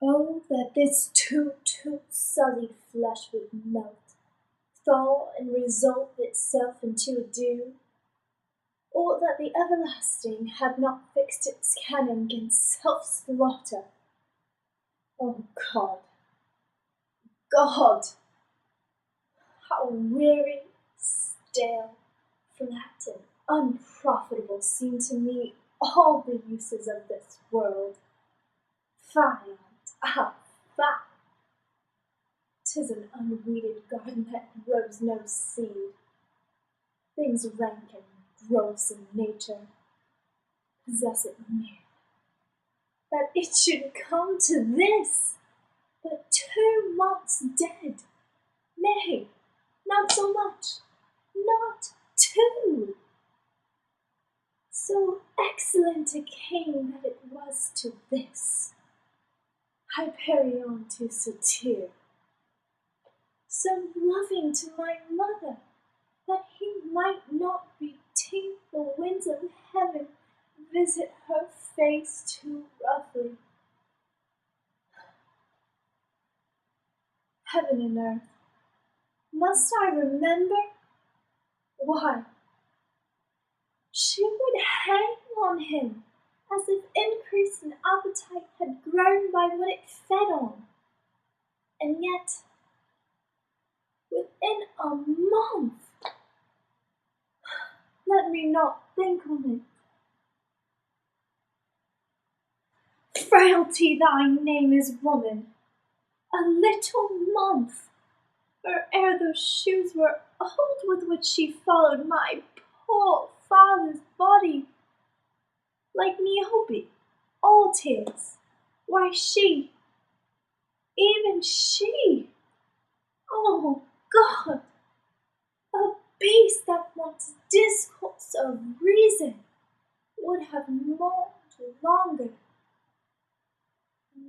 Oh, that this too sullied flesh would melt, thaw, and resolve itself into a dew! Or that the everlasting had not fixed its cannon 'gainst self-slaughter! O God, God! How weary, stale, flat, and unprofitable seem to me all the uses of this world! Fie on't, fie! 'Tis an unweeded garden that grows no seed. Things rank and gross in nature possess it merely. That it should come to this, but 2 months dead! Nay, not so much, not 2! So excellent a king that it was to this, Hyperion to Satyr, so loving to my mother, that he might not betinkle the winds of heaven visit her face too roughly. Heaven and earth, must I remember? Why, she would hang on him as if increase in appetite had grown by what it fed on. And yet, within a month, let me not think on it. Frailty, thy name is woman. A little month, or ere those shoes were old with which she followed my poor father's body, like Niobe, all tears. Why she, even she, oh God, a beast that wants discourse of reason, would have mourned longer,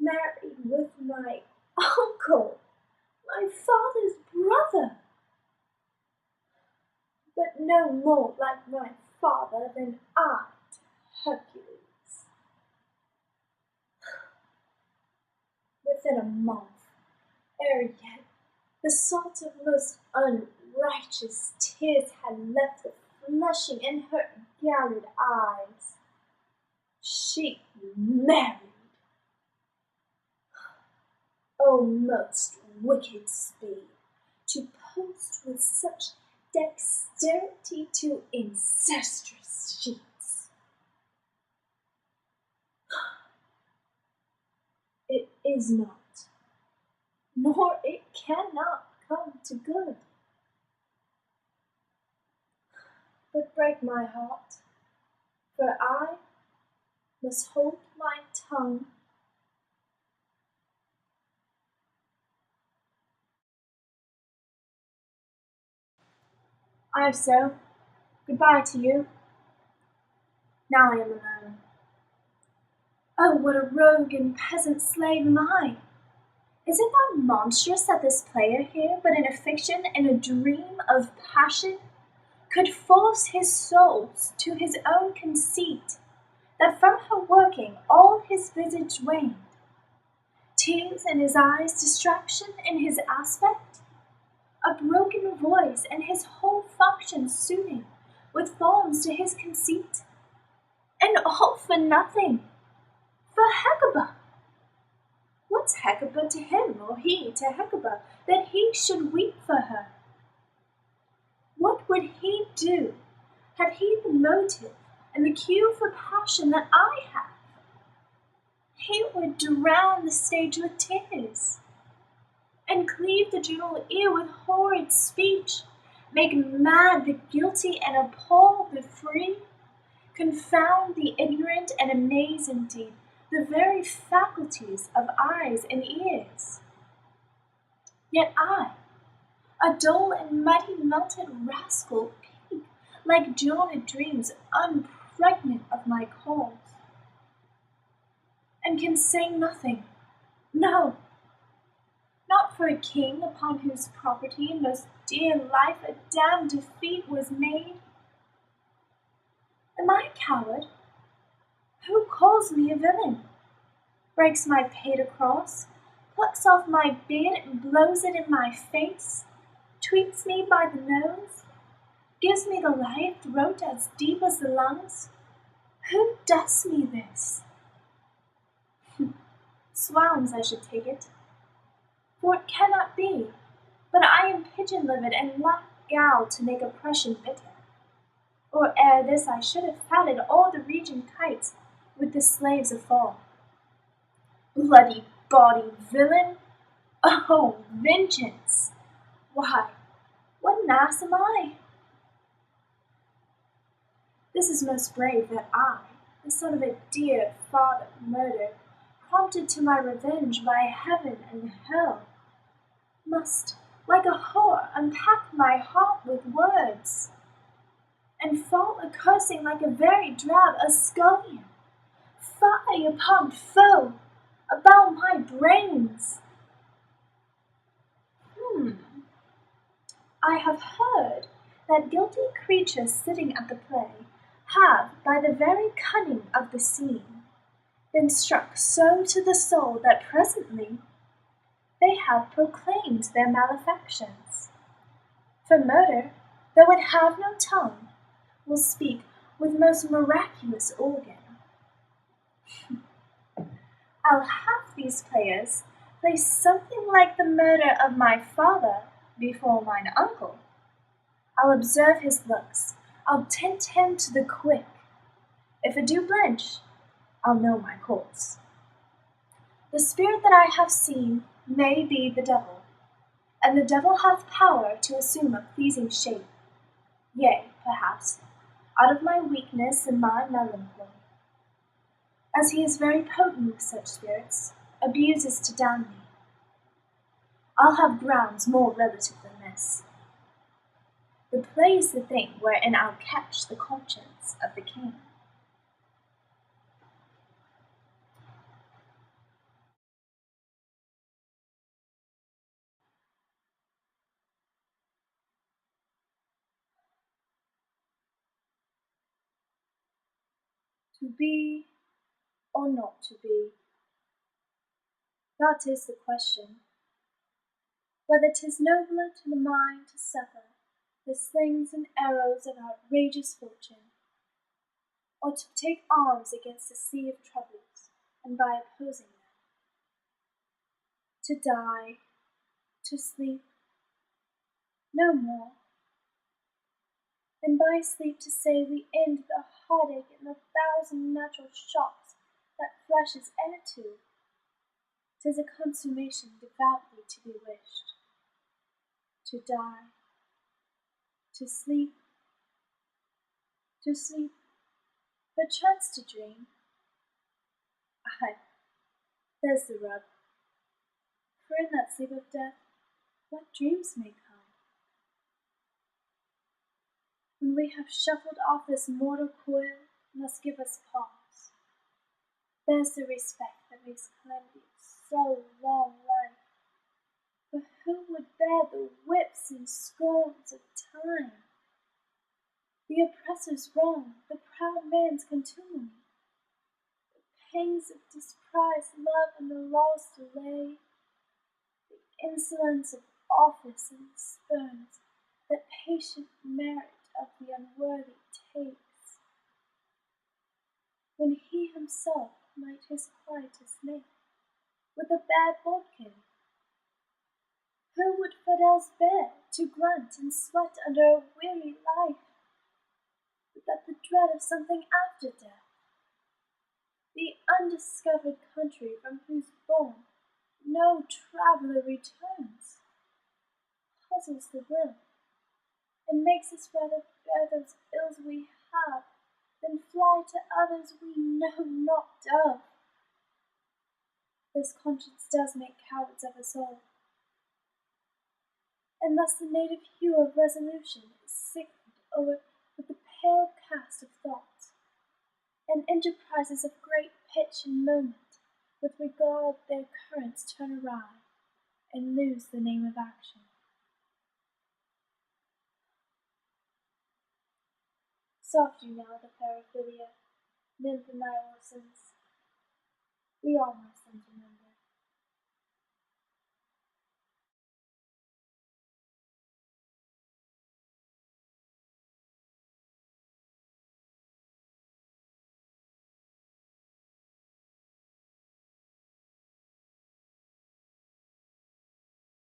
married with my uncle, my father's brother, but no more like my father than I to Hercules. Within a month, ere yet the salt of most unrighteous tears had left the flushing in her galled eyes, she married. O most wicked speed, to post with such dexterity to incestuous sheets! It is not, nor it cannot come to good. But break my heart, for I must hold my tongue. Ay, so, good-bye to you. Now I am alone. Oh, what a rogue and peasant slave am I! Is it not monstrous that this player here, but in a fiction and a dream of passion, could force his soul to his own conceit, that from her working all his visage waned, tears in his eyes, distraction in his aspect, a broken voice, and his whole function suiting with forms to his conceit, and all for nothing, for Hecuba! What's Hecuba to him, or he to Hecuba, that he should weep for her? What would he do, had he the motive and the cue for passion that I have? He would drown the stage with tears, and cleave the general ear with horrid speech, make mad the guilty and appall the free, confound the ignorant and amaze indeed the very faculties of eyes and ears. Yet I, a dull and muddy melted rascal, peep like Jonah dreams unpregnant of my cause, and can say nothing, no, not for a king upon whose property and most dear life a damned defeat was made. Am I a coward? Who calls me a villain? breaks my pater cross, plucks off my beard and blows it in my face, tweaks me by the nose, gives me the live throat as deep as the lungs? Who does me this? Swounds, I should take it, for it cannot be, but I am pigeon-livered and lack gall to make oppression bitter. Or ere this I should have fatted all the region kites with the slaves afall. Bloody bawdy villain! Oh, vengeance! Why, what an ass am I? This is most brave that I, the son of a dear father murdered, prompted to my revenge by heaven and hell, must, like a whore, unpack my heart with words, and fall a-cursing like a very drab a scullion, fie upon foe, about my brains. I have heard that guilty creatures sitting at the play have, by the very cunning of the scene, been struck so to the soul that presently they have proclaimed their malefactions. For murder, though it have no tongue, will speak with most miraculous organ. I'll have these players play something like the murder of my father before mine uncle. I'll observe his looks, I'll tint him to the quick. If it do blench, I'll know my course. The spirit that I have seen may be the devil, and the devil hath power to assume a pleasing shape, yea, perhaps, out of my weakness and my melancholy. As he is very potent with such spirits, abuses to damn me. I'll have grounds more relative than this. The play is the thing wherein I'll catch the conscience of the king. To be or not to be, that is the question. Whether 'tis nobler to the mind to suffer the slings and arrows of outrageous fortune, or to take arms against a sea of troubles, and by opposing them, to die, to sleep, no more, and by sleep to say we end the heartache and the thousand natural shocks that flesh is heir to. 'Tis a consummation devoutly to be wished. To die, to sleep, perchance to dream. Aye, there's the rub. For in that sleep of death, what dreams may come? When we have shuffled off this mortal coil, must give us pause. There's the respect that makes calamity so long life. For who would bear the whips and scorns of time? The oppressor's wrong, the proud man's contumely, the pangs of disprized love and the law's delay, the insolence of office and the spurns that patient merit of the unworthy takes, when he himself might his quietus make with a bad bodkin. Who would what else bear to grunt and sweat under a weary life, but that the dread of something after death, the undiscovered country from whose bourne no traveller returns, puzzles the will, and makes us rather bear those ills we have than fly to others we know not of. This conscience does make cowards of us all, and thus the native hue of resolution is sickened over with the pale cast of thoughts, and enterprises of great pitch and moment with regard their currents turn awry, and lose the name of action. Soft you now the fair Ophelia, nymph in thy orisons. We all must